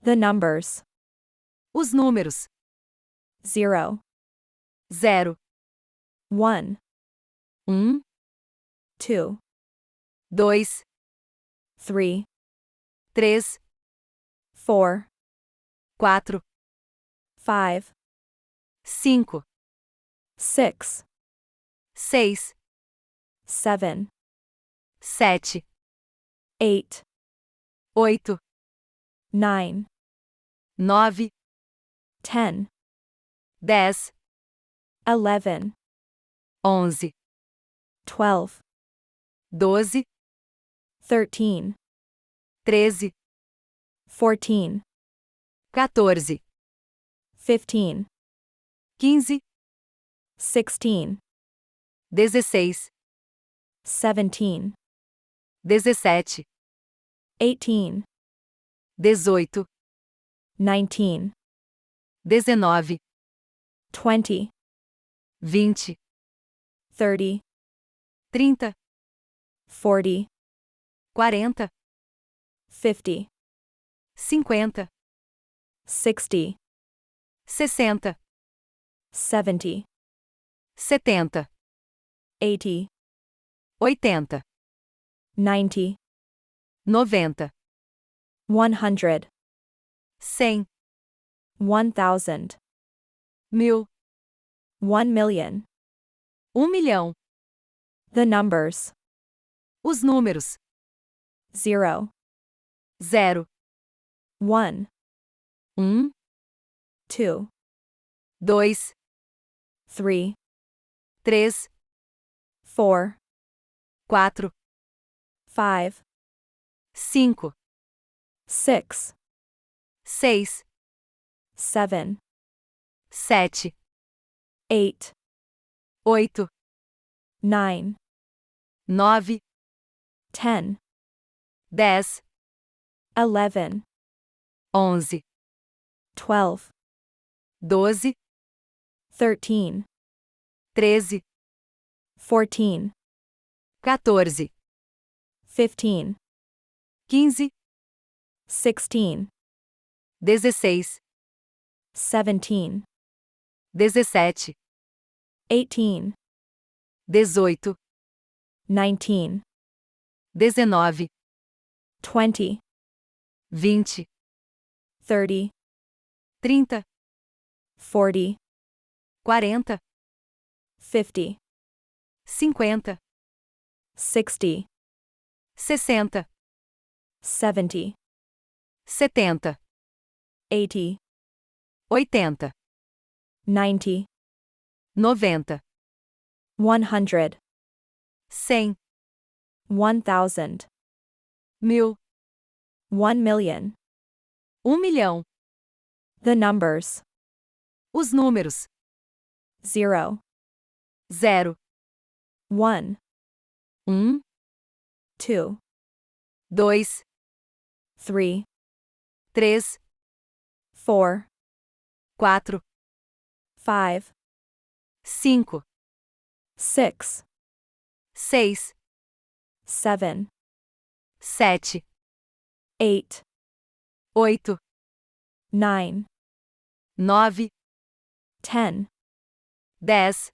The numbers. Os números. 0, 0, 1, 1, 2, 2, 3, 3, 4, 4, 5, 5, 6, 6, 7, 7, 8, 8, 9, 9, 10, 10, 11, 11, 12, 12, 13, 13, 14, 14, 15, 15, 16, 16, 17, 17, 18, 18, 19, 19, 20, 20, 30, 30, 40, 40, 50, 50, 60, 60, 70, 70, 80, 80, 90, 90, 100, 100, 1,000, 1000, 1 million. 1.000.000. The numbers. Os números. 0, 0, 1, 1, 2, 2, 3, 3, 4, 4, 5, 5, 6, 6, 7, 7, 8, 8, 9, 9, 10, 10, 11, 11, 12, 12, 13, 13, 14, 14, 15, 15, 16, 16, 17, 17, 18, 18, 19, 19, 20, 20, 30, 30, 40, 40, 50, 50, 60, 60, 70, 70, 80, 80, 90, 90, 100, 100, 1,000, 1000, 1 million. 1.000.000. The numbers. Os números. 0, 0, 1, 1, 2, 2, 3, 3, 4, 4, 5, 5, 6, 6, 7, 7, 8, 8, 9, 9, 10, 10,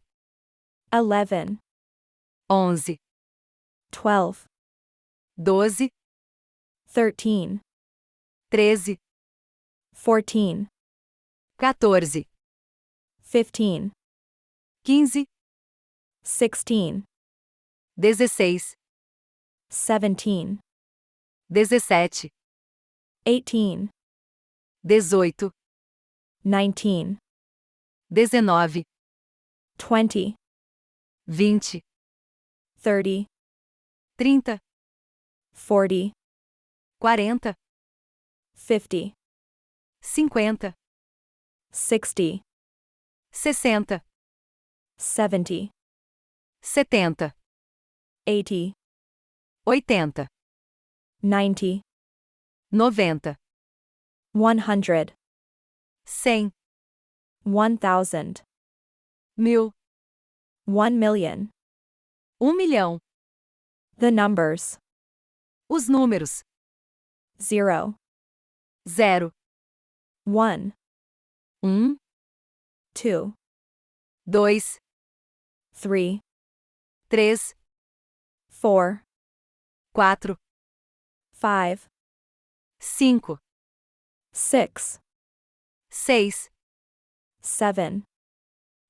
11, 11, 12, 12, 13, 13, 14, 14, 15, 15, 16, 16, 17, 17, 18, 18, 19, 19, 20, 20, 30, 30, 40, 40, 50, 50, 60, 60, 70, 70, 80, 80, 90, 90, 100, 100, 1,000, 1000, 1 million. 1.000.000. The numbers. Os números. 0, 0, 1, 2, 2, 3, 3, 4, 4, 5, 5, 6, 6, 7,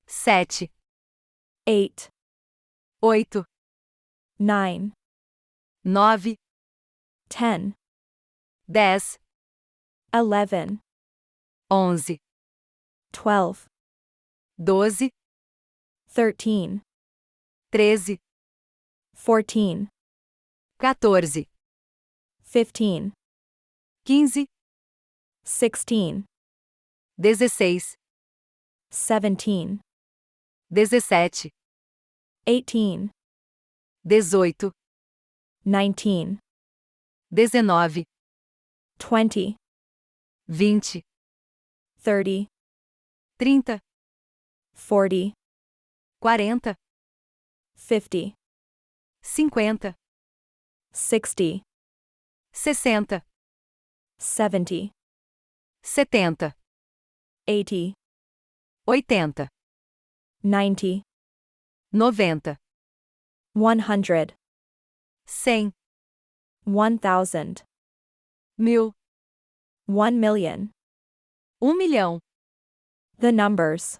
7, 8, 8, 9, 9, 10, 10, 11, 11, 12, 12, 13, 13, 14, 14, 15, 15, 16, 16, 17, 17, 18, 18, 19, 19, 20, 20, 30, 30, 40, 40, 50, 50, 60, 60, 70, 70, 80, 80, 90, 90, 100, 100, 1,000, 1000, 1 million. 1 milhão. The numbers.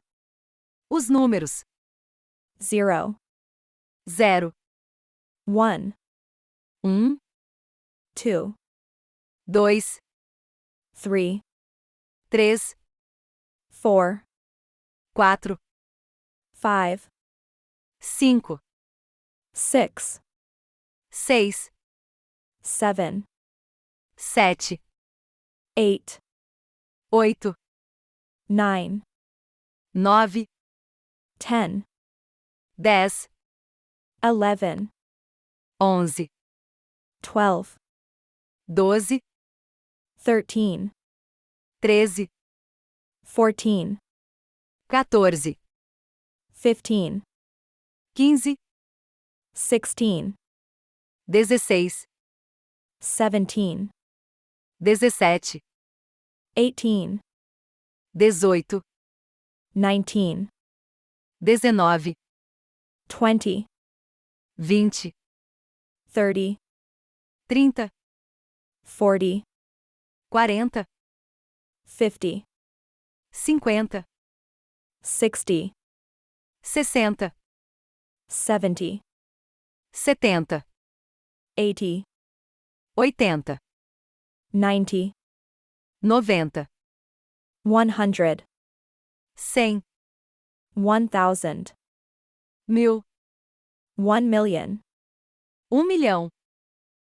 Os números: 0, 0, 1, 1, 2, 2, 3, 3, 4, 4, 5, 5, 6, 6, 7, 7, 8, 8, 9, 9, 10, 10, 11, 11, 12, 12, 13, 13, 14, 14, 15, 15, 16, 16, 17, 17, 18, 18, 19, 19, 20, 20, 30, 30, 40, 40, 50, 50, 60, 60, 70, 70, 80, 80, 90, 90, 100, 100, 1,000, 1000, 1 million. 1 milhão.